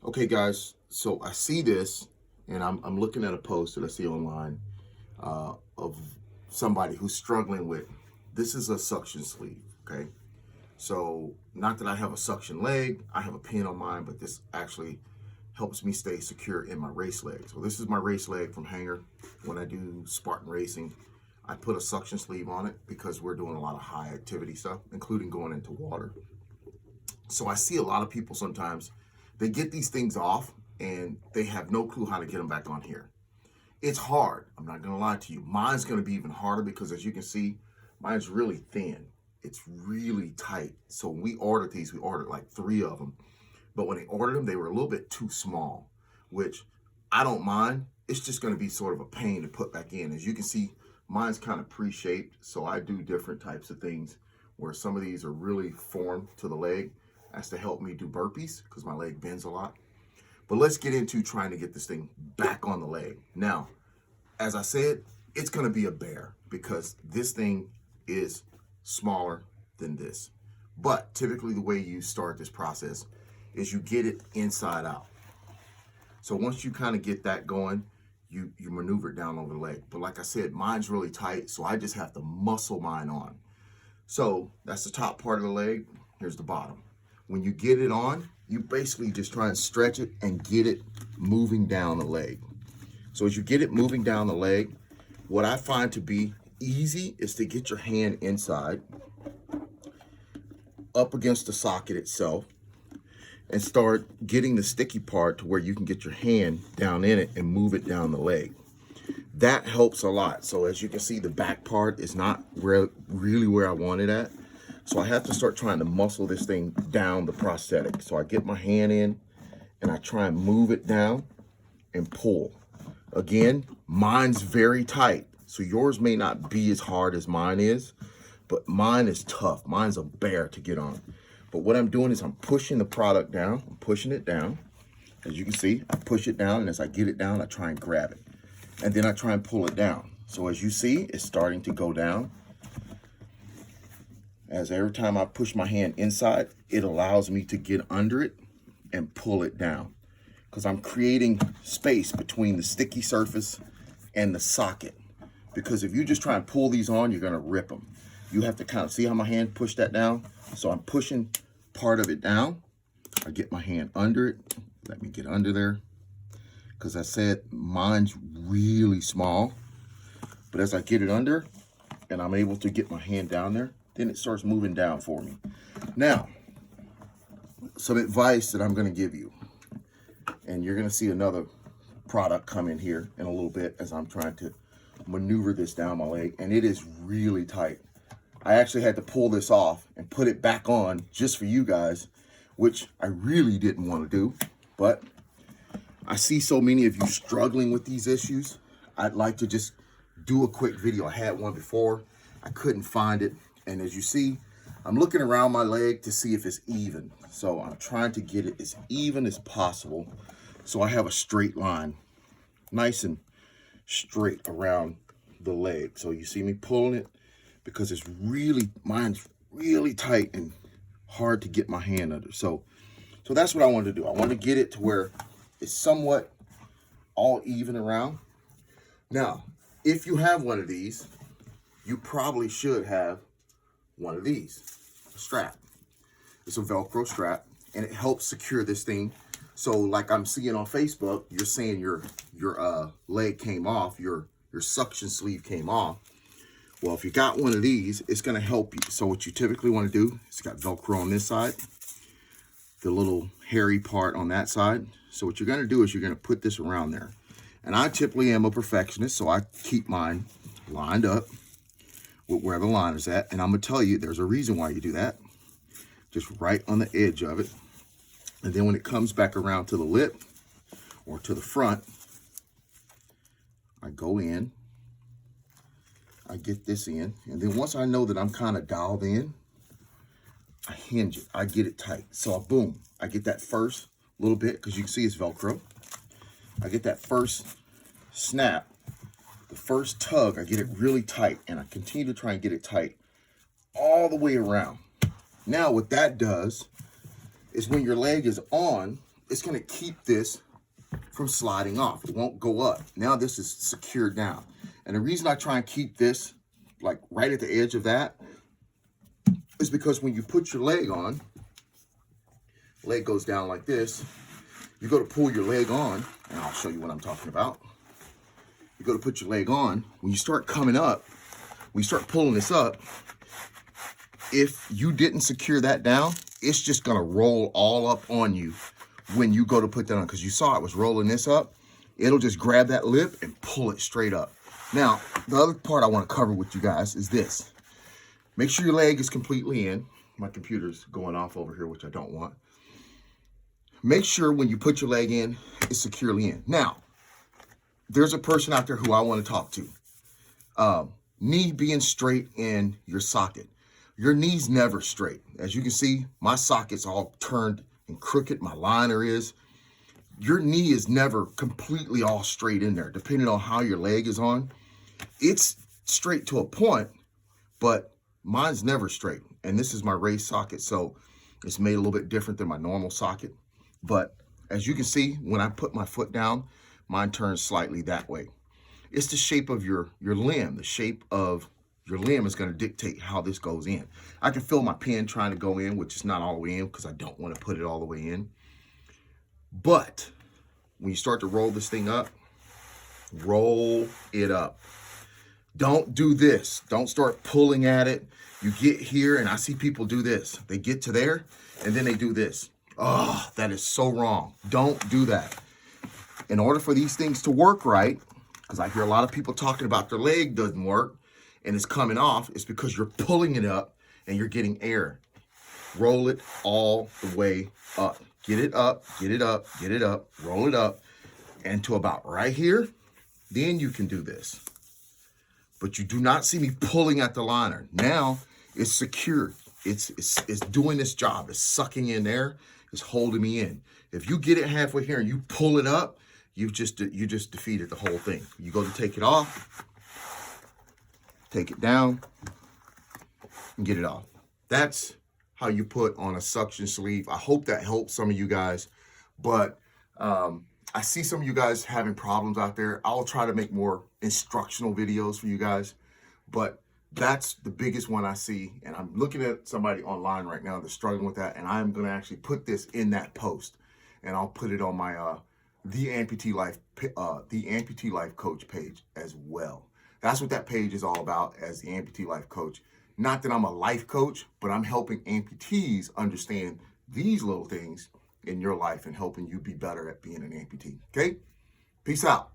Okay, guys, so I see this and I'm looking at a post that I see online of somebody who's struggling with this is a suction sleeve, okay? So, not that I have a suction leg, I have a pin on mine, but this actually helps me stay secure in my race leg. So, this is my race leg from Hanger. When I do Spartan racing, I put a suction sleeve on it because we're doing a lot of high activity stuff, including going into water. So I see a lot of people sometimes, they get these things off and they have no clue how to get them back on here. It's hard. I'm not going to lie to you. Mine's going to be even harder because as you can see, mine's really thin. It's really tight. So when we ordered these, we ordered like 3 of them. But when they ordered them, they were a little bit too small, which I don't mind. It's just going to be sort of a pain to put back in. As you can see, mine's kind of pre-shaped. So I do different types of things where some of these are really formed to the leg. That's to help me do burpees because my leg bends a lot. But let's get into trying to get this thing back on the leg. Now, as I said, it's going to be a bear because this thing is smaller than this. But typically the way you start this process is you get it inside out. So once you kind of get that going, you maneuver it down over the leg. But like I said, mine's really tight, so I just have to muscle mine on. So that's the top part of the leg. Here's the bottom. When you get it on, you basically just try and stretch it and get it moving down the leg. So as you get it moving down the leg, what I find to be easy is to get your hand inside, up against the socket itself, and start getting the sticky part to where you can get your hand down in it and move it down the leg. That helps a lot. So as you can see, the back part is not really where I want it at. So I have to start trying to muscle this thing down the prosthetic. So I get my hand in and I try and move it down and pull. Again, mine's very tight. So yours may not be as hard as mine is, but mine is tough. Mine's a bear to get on. But what I'm doing is I'm pushing the product down. I'm pushing it down. As you can see, I push it down, and as I get it down, I try and grab it. And then I try and pull it down. So as you see, it's starting to go down. As every time I push my hand inside, it allows me to get under it and pull it down because I'm creating space between the sticky surface and the socket. Because if you just try and pull these on, you're going to rip them. You have to kind of see how my hand pushed that down. So I'm pushing part of it down. I get my hand under it. Let me get under there. Because I said mine's really small. But as I get it under and I'm able to get my hand down there, then it starts moving down for me. Now, some advice that I'm going to give you, and you're going to see another product come in here in a little bit as I'm trying to maneuver this down my leg, and it is really tight. I actually had to pull this off and put it back on just for you guys, which I really didn't want to do, but I see so many of you struggling with these issues. I'd like to just do a quick video. I had one before, I couldn't find it. And as you see, I'm looking around my leg to see if it's even. So I'm trying to get it as even as possible. So I have a straight line, nice and straight around the leg. So you see me pulling it because it's really, mine's really tight and hard to get my hand under. So that's what I wanted to do. I want to get it to where it's somewhat all even around. Now, if you have one of these, you probably should have one of these, a strap. It's a Velcro strap, and it helps secure this thing. So like I'm seeing on Facebook, you're saying your leg came off, your suction sleeve came off. Well, if you got one of these, it's going to help you. So what you typically want to do, it's got Velcro on this side, the little hairy part on that side. So what you're going to do is you're going to put this around there. And I typically am a perfectionist, so I keep mine lined up with where the line is at. And I'm going to tell you, there's a reason why you do that. Just right on the edge of it. And then when it comes back around to the lip or to the front, I go in, I get this in. And then once I know that I'm kind of dialed in, I hinge it, I get it tight. So boom, I get that first little bit, because you can see it's Velcro. I get that first snap, the first tug, I get it really tight, and I continue to try and get it tight all the way around. Now what that does is when your leg is on it's gonna keep this from sliding off. It won't go up. Now this is secured down. And the reason I try and keep this like right at the edge of that is because when you put your leg on, leg goes down like this, you go to pull your leg on, and I'll show you what I'm talking about. You go to put your leg on, when you start coming up, when you start pulling this up, if you didn't secure that down, it's just gonna roll all up on you when you go to put that on, because you saw it was rolling this up. It'll just grab that lip and pull it straight up. Now, the other part I want to cover with you guys is this. Make sure your leg is completely in. My computer's going off over here, which I don't want. Make sure when you put your leg in, it's securely in. Now, there's a person out there who I want to talk to. Knee being straight in your socket. Your knee's never straight. As you can see, my socket's all turned and crooked. My liner is. Your knee is never completely all straight in there, depending on how your leg is on. It's straight to a point, but mine's never straight. And this is my raised socket, so it's made a little bit different than my normal socket. But as you can see, when I put my foot down, mine turns slightly that way. It's the shape of your limb. The shape of your limb is going to dictate how this goes in. I can feel my pin trying to go in, which is not all the way in because I don't want to put it all the way in. But when you start to roll this thing up, roll it up. Don't do this. Don't start pulling at it. You get here, and I see people do this. They get to there, and then they do this. Oh, that is so wrong. Don't do that. In order for these things to work right, because I hear a lot of people talking about their leg doesn't work, and it's coming off, it's because you're pulling it up, and you're getting air. Roll it all the way up. Get it up, get it up, get it up, roll it up, and to about right here, then you can do this. But you do not see me pulling at the liner. Now it's secured. It's doing this job. It's sucking in air. It's holding me in. If you get it halfway here and you pull it up, you just defeated the whole thing. You go to take it off, take it down, and get it off. That's how you put on a suction sleeve. I hope that helps some of you guys, but I see some of you guys having problems out there. I'll try to make more instructional videos for you guys, but that's the biggest one I see. And I'm looking at somebody online right now that's struggling with that, and I'm going to actually put this in that post, and I'll put it on my the Amputee Life Coach page as well. That's what that page is all about, as the Amputee Life Coach. Not that I'm a life coach, but I'm helping amputees understand these little things in your life and helping you be better at being an amputee. Okay? Peace out.